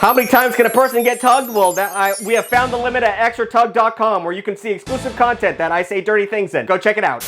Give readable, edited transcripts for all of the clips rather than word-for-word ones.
How many times can a person get tugged? Well, we have found the limit at extratug.com, where you can see exclusive content that I say dirty things in. Go check it out.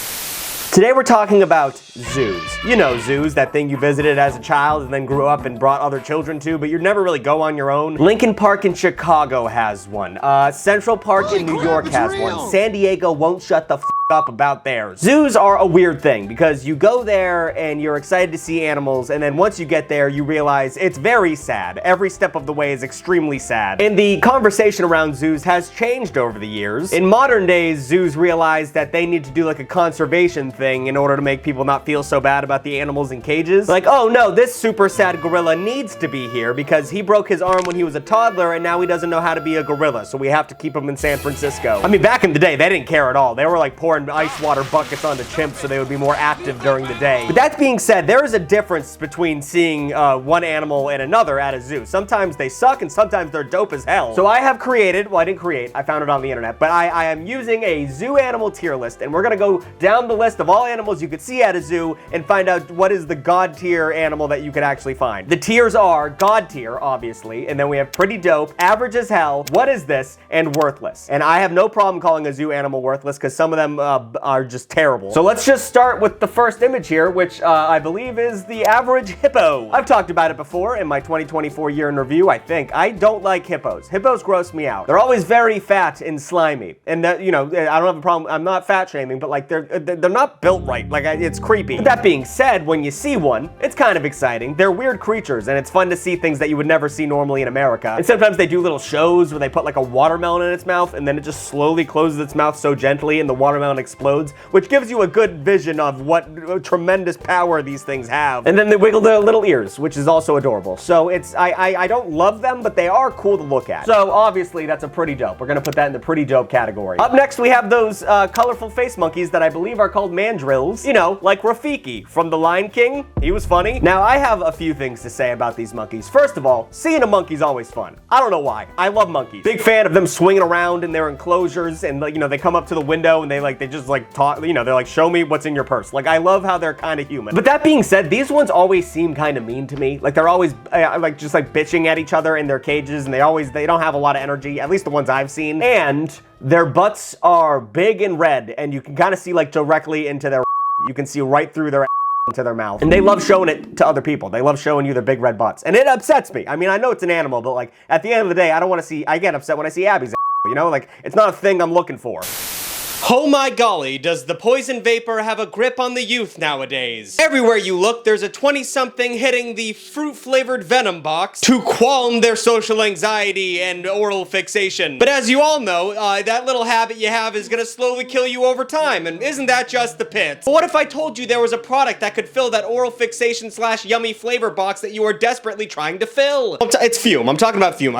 Today we're talking about zoos. You know zoos, that thing you visited as a child and then grew up and brought other children to, but you'd never really go on your own. Lincoln Park in Chicago has one. Central Park in New York has one. San Diego won't shut the f up about theirs. Zoos are a weird thing because you go there and you're excited to see animals, and then once you get there you realize it's very sad. Every step of the way is extremely sad. And the conversation around zoos has changed over the years. In modern days, zoos realize that they need to do like a conservation thing in order to make people not feel so bad about the animals in cages. Like, oh no, this super sad gorilla needs to be here because he broke his arm when he was a toddler and now he doesn't know how to be a gorilla, so we have to keep him in San Francisco. I mean, back in the day, they didn't care at all. They were like pouring ice water buckets onto chimps so they would be more active during the day. But that being said, there is a difference between seeing one animal and another at a zoo. Sometimes they suck and sometimes they're dope as hell. So I have created, well, I didn't create, I found it on the internet, but I am using a zoo animal tier list, and we're gonna go down the list of all animals you could see at a zoo and find out what is the god tier animal that you could actually find. The tiers are god tier, obviously, and then we have pretty dope, average as hell, what is this, and worthless. And I have no problem calling a zoo animal worthless because some of them are just terrible. So let's just start with the first image here, which I believe is the average hippo. I've talked about it before in my 2024 year in review, I think. I don't like hippos. Hippos gross me out. They're always very fat and slimy. And that, you know, I don't have a problem, I'm not fat shaming, but like they're not built right. Like it's creepy. But that being said, when you see one, it's kind of exciting. They're weird creatures and it's fun to see things that you would never see normally in America. And sometimes they do little shows where they put like a watermelon in its mouth and then it just slowly closes its mouth so gently and the watermelon explodes, which gives you a good vision of what tremendous power these things have. And then they wiggle their little ears, which is also adorable. So it's, I don't love them, but they are cool to look at. So obviously that's a pretty dope. We're gonna put that in the pretty dope category. Up next we have those colorful face monkeys that I believe are called mandrills. You know, like Rafiki from The Lion King. He was funny. Now I have a few things to say about these monkeys. First of all, seeing a monkey's always fun. I don't know why. I love monkeys. Big fan of them swinging around in their enclosures and, you know, they come up to the window and they just like talk, you know, they're like, show me what's in your purse. Like, I love how they're kind of human. But that being said, these ones always seem kind of mean to me. Like, they're always like just like bitching at each other in their cages, and they don't have a lot of energy, at least the ones I've seen. And their butts are big and red, and you can kind of see like directly into their, you can see right through their into their mouth. And they love showing it to other people. They love showing you their big red butts. And it upsets me. I mean, I know it's an animal, but like at the end of the day, I don't want to see, I get upset when I see Abby's, you know, like it's not a thing I'm looking for. Oh my golly, does the poison vapor have a grip on the youth nowadays? Everywhere you look, there's a 20-something hitting the fruit-flavored venom box to qualm their social anxiety and oral fixation. But as you all know, that little habit you have is gonna slowly kill you over time, and isn't that just the pits? But what if I told you there was a product that could fill that oral fixation / yummy flavor box that you are desperately trying to fill? It's Fume. I'm talking about Fume.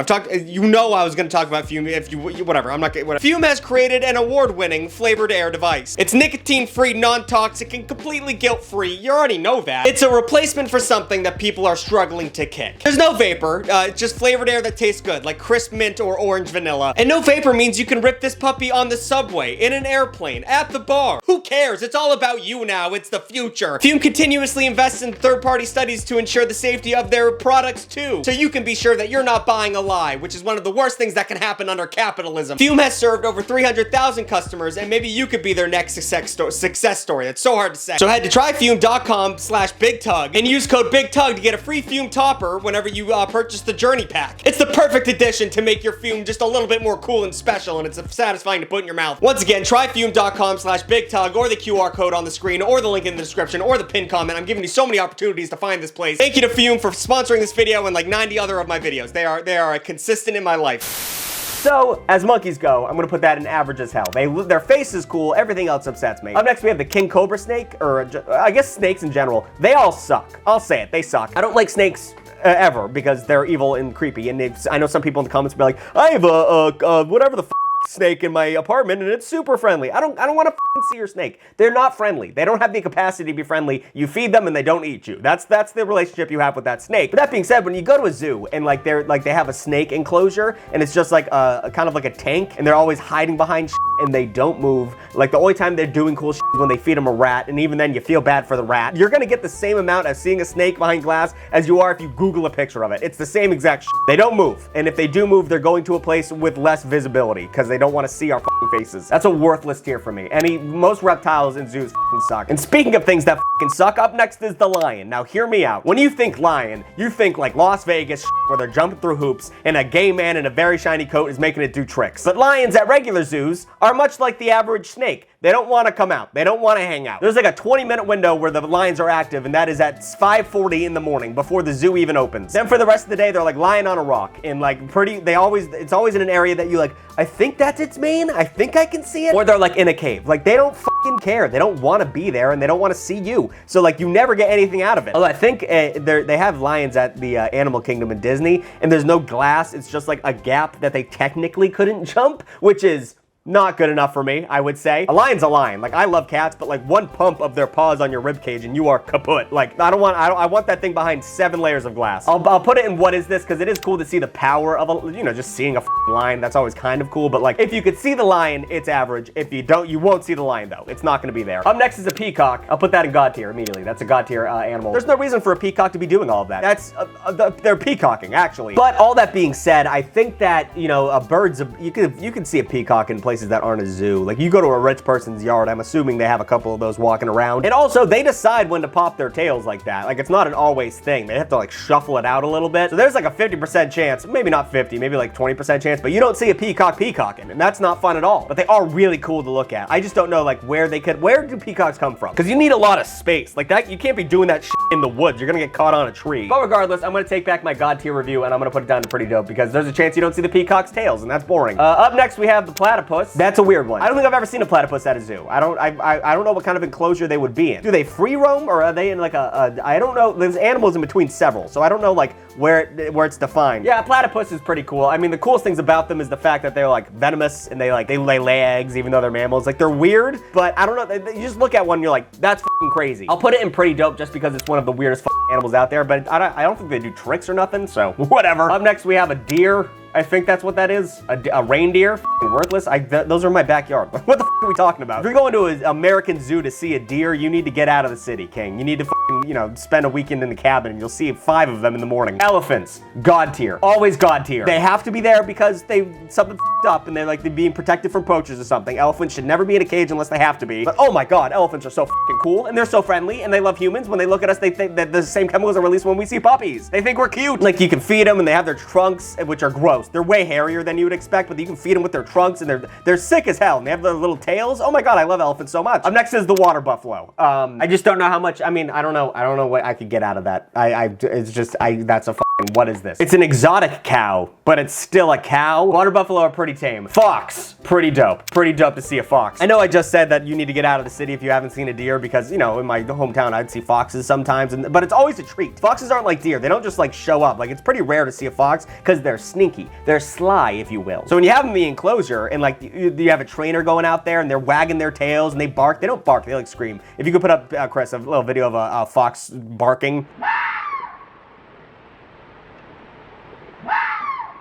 You know I was gonna talk about Fume if you, whatever, I'm not gonna, whatever. Fume has created an award-winning flavored air device. It's nicotine-free, non-toxic, and completely guilt-free. You already know that. It's a replacement for something that people are struggling to kick. There's no vapor, it's just flavored air that tastes good, like crisp mint or orange vanilla. And no vapor means you can rip this puppy on the subway, in an airplane, at the bar. Who cares? It's all about you now. It's the future. Fume continuously invests in third-party studies to ensure the safety of their products too, so you can be sure that you're not buying a lie, which is one of the worst things that can happen under capitalism. Fume has served over 300,000 customers, and maybe you could be their next success story. That's so hard to say. So head to tryfume.com/BigTug and use code BigTug to get a free Fume topper whenever you purchase the Journey Pack. It's the perfect addition to make your Fume just a little bit more cool and special, and it's satisfying to put in your mouth. Once again, tryfume.com/BigTug or the QR code on the screen or the link in the description or the pinned comment. I'm giving you so many opportunities to find this place. Thank you to Fume for sponsoring this video and like 90 other of my videos. They are consistent in my life. So, as monkeys go, I'm gonna put that in average as hell. Their face is cool, everything else upsets me. Up next we have the king cobra snake, or I guess snakes in general. They all suck. I'll say it, they suck. I don't like snakes ever because they're evil and creepy, and I know some people in the comments will be like, I have a whatever the f snake in my apartment and it's super friendly. I don't want to see your snake. They're not friendly. They don't have the capacity to be friendly. You feed them and they don't eat you. That's the relationship you have with that snake. But that being said, when you go to a zoo and they have a snake enclosure and it's just like a kind of like a tank and they're always hiding behind shit, and they don't move. Like the only time they're doing cool shit is when they feed them a rat, and even then you feel bad for the rat. You're gonna get the same amount of seeing a snake behind glass as you are if you Google a picture of it. It's the same exact shit. They don't move, and if they do move, they're going to a place with less visibility because they don't want to see our fucking faces. That's a worthless tier for me. Most reptiles in zoos fucking suck. And speaking of things that fucking suck, up next is the lion. Now hear me out. When you think lion, you think like Las Vegas where they're jumping through hoops and a gay man in a very shiny coat is making it do tricks. But lions at regular zoos are much like the average snake. They don't want to come out. They don't want to hang out. There's like a 20-minute window where the lions are active, and that is at 5:40 in the morning before the zoo even opens. Then for the rest of the day, they're like lying on a rock and like it's always in an area that you like, I think that's its mane. I think I can see it. Or they're like in a cave. Like they don't fucking care. They don't want to be there and they don't want to see you. So like you never get anything out of it. Although I think they have lions at the Animal Kingdom in Disney, and there's no glass. It's just like a gap that they technically couldn't jump, which is not good enough for me, I would say. A lion's a lion. Like, I love cats, but like one pump of their paws on your rib cage and you are kaput. Like, I want that thing behind 7 layers of glass. I'll put it in what is this, because it is cool to see the power of just seeing a lion. That's always kind of cool, but like, if you could see the lion, it's average. If you don't, you won't see the lion though. It's not gonna be there. Up next is a peacock. I'll put that in God tier immediately. That's a God tier animal. There's no reason for a peacock to be doing all of that. They're peacocking, actually. But all that being said, I think that, you can see a peacock in places that aren't a zoo. Like you go to a rich person's yard, I'm assuming they have a couple of those walking around. And also they decide when to pop their tails like that. Like it's not an always thing. They have to like shuffle it out a little bit. So there's like a 50% chance, maybe not 50, maybe like 20% chance, but you don't see a peacock peacocking, and that's not fun at all. But they are really cool to look at. I just don't know like where do peacocks come from? Because you need a lot of space. Like that, you can't be doing that shit in the woods. You're gonna get caught on a tree. But regardless, I'm gonna take back my God tier review and I'm gonna put it down to pretty dope because there's a chance you don't see the peacock's tails, and that's boring. Up next we have the platypus. That's a weird one. I don't think I've ever seen a platypus at a zoo. I don't know what kind of enclosure they would be in. Do they free roam, or are they in like I don't know. There's animals in between several, so I don't know like where it's defined. Yeah, platypus is pretty cool. I mean, the coolest things about them is the fact that they're like venomous and they lay eggs even though they're mammals. Like they're weird, but I don't know. You just look at one and you're like, that's fucking crazy. I'll put it in pretty dope just because it's one of the weirdest fucking animals out there, but I don't think they do tricks or nothing, so whatever. Up next we have a deer. I think that's what that is. A reindeer? F***ing worthless. Those are in my backyard. What the f*** are we talking about? If you're going to an American zoo to see a deer, you need to get out of the city, King. You need to f***ing, spend a weekend in the cabin and you'll see 5 of them in the morning. Elephants. God tier. Always God tier. They have to be there because something f***ed up and they're being protected from poachers or something. Elephants should never be in a cage unless they have to be. But oh my God, elephants are so f***ing cool and they're so friendly and they love humans. When they look at us, they think that the same chemicals are released when we see puppies. They think we're cute. Like you can feed them and they have their trunks, which are gross. They're way hairier than you would expect, but you can feed them with their trunks and they're sick as hell and they have their little tails. Oh my God, I love elephants so much. Up next is the water buffalo. I just don't know how much, I don't know what I could get out of that. That's a what is this? It's an exotic cow, but it's still a cow. Water buffalo are pretty tame. Fox, pretty dope. Pretty dope to see a fox. I know I just said that you need to get out of the city if you haven't seen a deer because, in my hometown, I'd see foxes sometimes, but it's always a treat. Foxes aren't like deer. They don't just show up. Like it's pretty rare to see a fox because they're sneaky. They're sly, if you will. So when you have them in the enclosure and you have a trainer going out there and they're wagging their tails and they bark, they don't bark, they scream. If you could put up, Chris, a little video of a fox barking.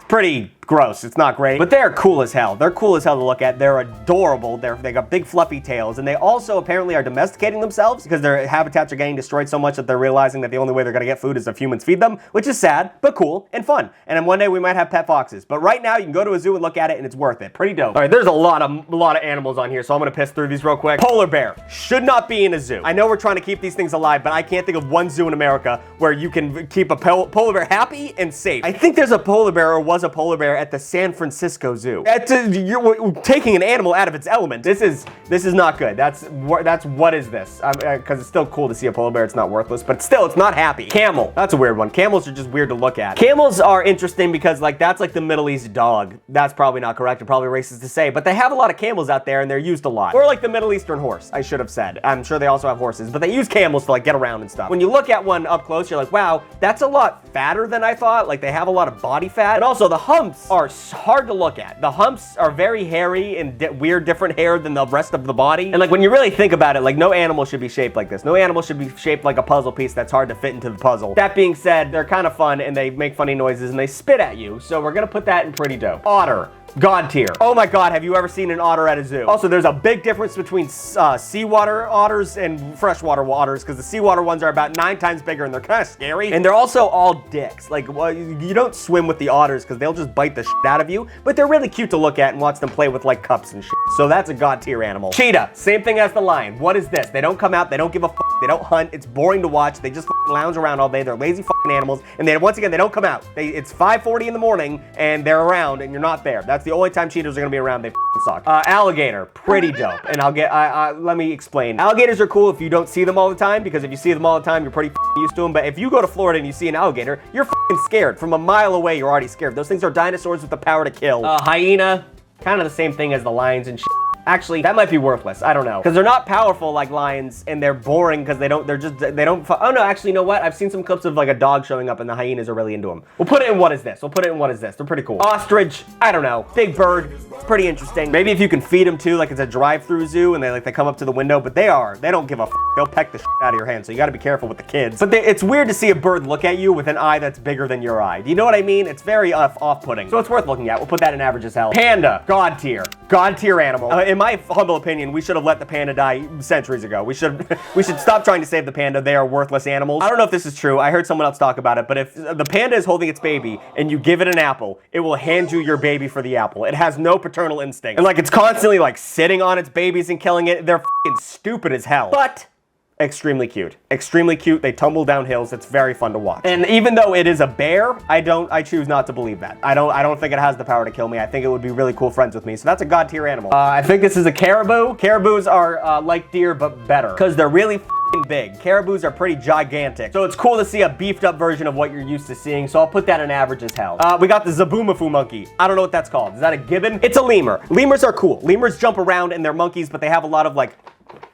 Pretty gross. It's not great, but they're cool as hell. They're cool as hell to look at. They're adorable. They got big fluffy tails, and they also apparently are domesticating themselves because their habitats are getting destroyed so much that they're realizing that the only way they're gonna get food is if humans feed them, which is sad, but cool and fun. And then one day we might have pet foxes. But right now you can go to a zoo and look at it, and it's worth it. Pretty dope. All right, there's a lot of animals on here, so I'm gonna piss through these real quick. Polar bear should not be in a zoo. I know we're trying to keep these things alive, but I can't think of one zoo in America where you can keep a polar bear happy and safe. I think there's a polar bear or was a polar bear at the San Francisco Zoo. You're taking an animal out of its element. This is not good. What is this? Because it's still cool to see a polar bear. It's not worthless, but still, it's not happy. Camel. That's a weird one. Camels are just weird to look at. Camels are interesting because that's like the Middle East dog. That's probably not correct. It's probably racist to say, but they have a lot of camels out there and they're used a lot. Or like the Middle Eastern horse, I should have said. I'm sure they also have horses, but they use camels to get around and stuff. When you look at one up close, you're like, wow, that's a lot fatter than I thought. Like they have a lot of body fat. And also the humps are hard to look at. The humps are very hairy and weird, different hair than the rest of the body. And when you really think about it, no animal should be shaped like this. No animal should be shaped like a puzzle piece that's hard to fit into the puzzle. That being said, they're kind of fun and they make funny noises and they spit at you. So we're gonna put that in pretty dope. Otter. God tier. Oh my God, have you ever seen an otter at a zoo? Also, there's a big difference between seawater otters and freshwater otters, because the seawater ones are about 9 times bigger and they're kind of scary. And they're also all dicks. Like, well, you don't swim with the otters because they'll just bite the shit out of you, but they're really cute to look at and watch them play with like cups and shit. So that's a God tier animal. Cheetah, same thing as the lion. What is this? They don't come out, they don't give a fuck, they don't hunt, it's boring to watch, they just lounge around all day, they're lazy animals, and then once again, they don't come out. It's 5:40 in the morning and they're around and you're not there. That's the only time cheetahs are gonna be around. They suck. Alligator, pretty dope. And let me explain. Alligators are cool if you don't see them all the time, because if you see them all the time, you're pretty used to them. But if you go to Florida and you see an alligator, you're scared. From a mile away, you're already scared. Those things are dinosaurs with the power to kill. Hyena, kind of the same thing as the lions and shit. Actually, that might be worthless. I don't know. Because they're not powerful like lions, and they're boring because they don't, oh no, actually, you know what? I've seen some clips of like a dog showing up and the hyenas are really into them. We'll put it in what is this? They're pretty cool. Ostrich, I don't know. Big bird, it's pretty interesting. Maybe if you can feed them too, like it's a drive-through zoo and they come up to the window, but they don't give a f. They'll peck the shit out of your hand, so you gotta be careful with the kids. But it's weird to see a bird look at you with an eye that's bigger than your eye. Do you know what I mean? It's very off-putting. So it's worth looking at. We'll put that in average as hell. Panda, God tier animal. In my humble opinion, we should have let the panda die centuries ago. We should stop trying to save the panda. They are worthless animals. I don't know if this is true. I heard someone else talk about it, but if the panda is holding its baby and you give it an apple, it will hand you your baby for the apple. It has no paternal instinct. And like it's constantly like sitting on its babies and killing it. They're f***ing stupid as hell. But extremely cute. Extremely cute. They tumble down hills. It's very fun to watch. And even though it is a bear, I choose not to believe that. I don't think it has the power to kill me. I think it would be really cool friends with me. So that's a God tier animal. I think this is a caribou. Caribous are like deer, but better. Because they're really big. Caribous are pretty gigantic. So it's cool to see a beefed up version of what you're used to seeing. So I'll put that in average as hell. We got the Zabumafu monkey. I don't know what that's called. Is that a gibbon? It's a lemur. Lemurs are cool. Lemurs jump around and they're monkeys, but they have a lot of like,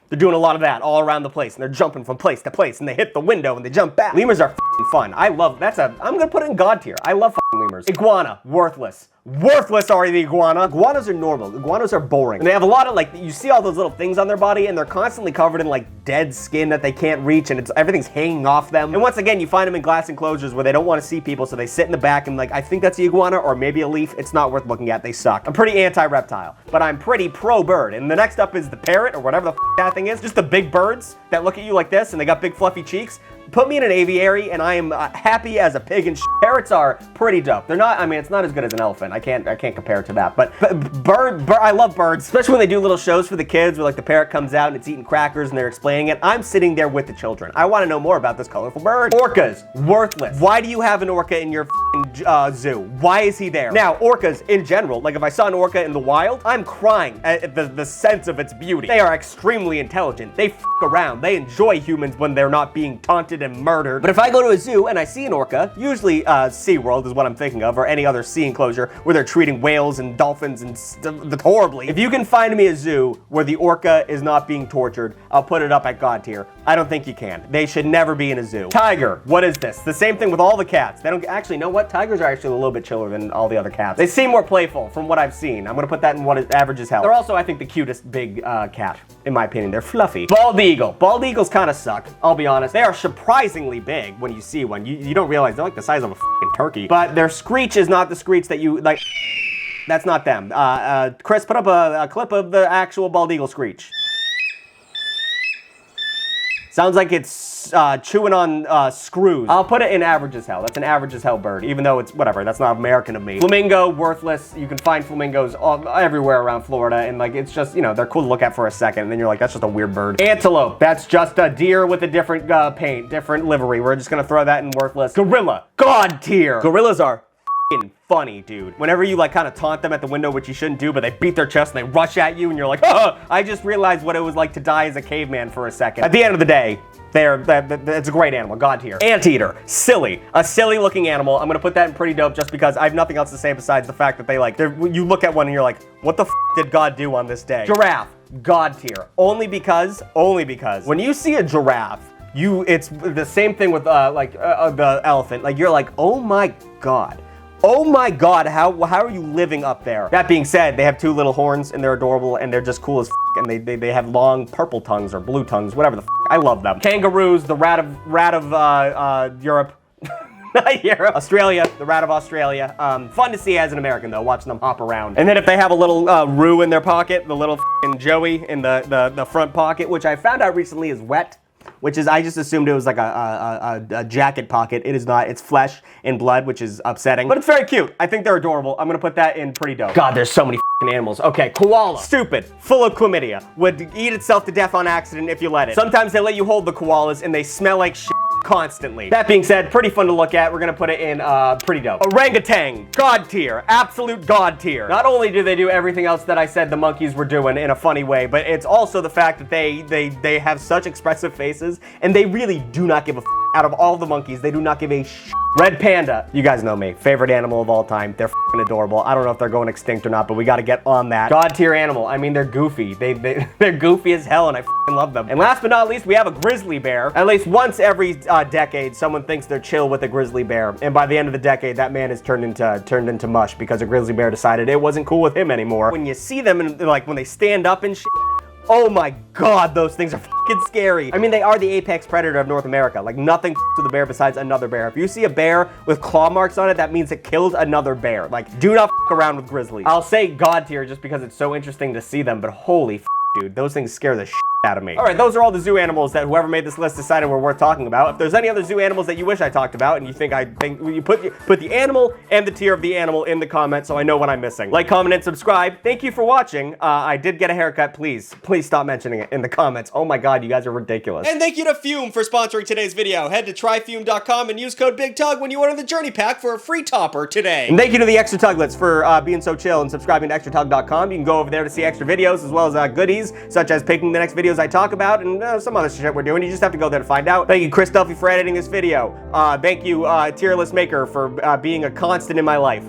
they're doing a lot of that all around the place, and they're jumping from place to place, and they hit the window, and they jump back. Lemurs are fun. I love, I'm gonna put it in God tier. I love lemurs. Iguana, worthless. Worthless are the iguana. Iguanas are normal. Iguanas are boring. And they have a lot of like, you see all those little things on their body and they're constantly covered in like dead skin that they can't reach and everything's hanging off them. And once again, you find them in glass enclosures where they don't want to see people, so they sit in the back and like, I think that's the iguana or maybe a leaf. It's not worth looking at. They suck. I'm pretty anti-reptile, but I'm pretty pro-bird. And the next up is the parrot or whatever the that thing is. Just the big birds that look at you like this and they got big fluffy cheeks. Put me in an aviary and I am happy as a pig and Parrots are pretty dope. They're not, I mean, it's not as good as an elephant. I can't compare it to that, but I love birds, especially when they do little shows for the kids where like the parrot comes out and it's eating crackers and they're explaining it. I'm sitting there with the children. I want to know more about this colorful bird. Orcas, worthless. Why do you have an orca in your zoo? Why is he there? Now, orcas in general, like if I saw an orca in the wild, I'm crying at the sense of its beauty. They are extremely intelligent. They around. They enjoy humans when they're not being taunted and murdered. But if I go to a zoo and I see an orca, usually SeaWorld is what I'm thinking of, or any other sea enclosure where they're treating whales and dolphins and horribly. If you can find me a zoo where the orca is not being tortured, I'll put it up at God tier. I don't think you can. They should never be in a zoo. Tiger, what is this? The same thing with all the cats. They don't actually know what? Tigers are actually a little bit chiller than all the other cats. They seem more playful from what I've seen. I'm gonna put that in what is average as hell. They're also, I think, the cutest big cat, in my opinion. They're fluffy. Bald eagle. Bald eagles kind of suck, I'll be honest. They are surprisingly big when you see one. You don't realize they're like the size of a fucking turkey. But their screech is not the screech that you, like, that's not them. Chris, put up a clip of the actual bald eagle screech. Sounds like it's chewing on screws. I'll put it in average as hell. That's an average as hell bird, even though it's whatever. That's not American of me. Flamingo, worthless. You can find flamingos everywhere around Florida, and like it's just, you know, they're cool to look at for a second, and then you're like, that's just a weird bird. Antelope. That's just a deer with a different paint, different livery. We're just gonna throw that in worthless. Gorilla. God tier. Gorillas are funny, dude. Whenever you like kind of taunt them at the window, which you shouldn't do, but they beat their chest and they rush at you and you're like, oh, I just realized what it was like to die as a caveman for a second. At the end of the day, it's a great animal, God tier. Anteater, silly. A silly looking animal. I'm gonna put that in pretty dope just because I have nothing else to say besides the fact that they like, you look at one and you're like, what the f did God do on this day? Giraffe, God tier. Only because when you see a giraffe, it's the same thing with the elephant. Like you're like, oh my God. Oh my God, how are you living up there? That being said, they have two little horns and they're adorable and they're just cool as f, and they have long purple tongues or blue tongues, whatever the f. I love them. Kangaroos, the rat of Europe. Yeah, Australia, the rat of Australia. Fun to see as an American though, watching them hop around. And then if they have a little Roo in their pocket, the little Joey in the front pocket, which I found out recently is wet. Which is, I just assumed it was like a jacket pocket. It is not. It's flesh and blood, which is upsetting. But it's very cute. I think they're adorable. I'm gonna put that in pretty dope. God, there's so many animals. Okay, koala. Stupid. Full of chlamydia. Would eat itself to death on accident if you let it. Sometimes they let you hold the koalas and they smell like shit constantly. That being said, pretty fun to look at. We're gonna put it in pretty dope. Orangutan, god tier, absolute god tier. Not only do they do everything else that I said the monkeys were doing in a funny way, but it's also the fact that they have such expressive faces and they really do not give a out of all the monkeys. They do not give a Red panda, you guys know me, favorite animal of all time. They're f***ing adorable. I don't know if they're going extinct or not, but we gotta get on that. God tier animal, I mean, they're goofy. They're goofy as hell and I f***ing love them. And last but not least, we have a grizzly bear. At least once every decade, someone thinks they're chill with a grizzly bear. And by the end of the decade, that man is turned into mush because a grizzly bear decided it wasn't cool with him anymore. When you see them and like when they stand up and shit, oh my god, those things are fucking scary. I mean, they are the apex predator of North America. Like, nothing to the bear besides another bear. If you see a bear with claw marks on it, that means it killed another bear. Like, do not f around with grizzlies. I'll say god tier just because it's so interesting to see them, but holy f, dude, those things scare the shit out of me. All right, those are all the zoo animals that whoever made this list decided were worth talking about. If there's any other zoo animals that you wish I talked about and you think you put the animal and the tier of the animal in the comments so I know what I'm missing. Like, comment, and subscribe. Thank you for watching. I did get a haircut. Please stop mentioning it in the comments. Oh my god, you guys are ridiculous. And thank you to Fume for sponsoring today's video. Head to tryfume.com and use code BIGTUG when you order the Journey Pack for a free topper today. And thank you to the Extra Tuglets for being so chill and subscribing to extratug.com. You can go over there to see extra videos as well as goodies such as picking the next videos I talk about and some other shit we're doing. You just have to go there to find out. Thank you, Chris Duffy, for editing this video. Thank you, Tier List Maker, for being a constant in my life.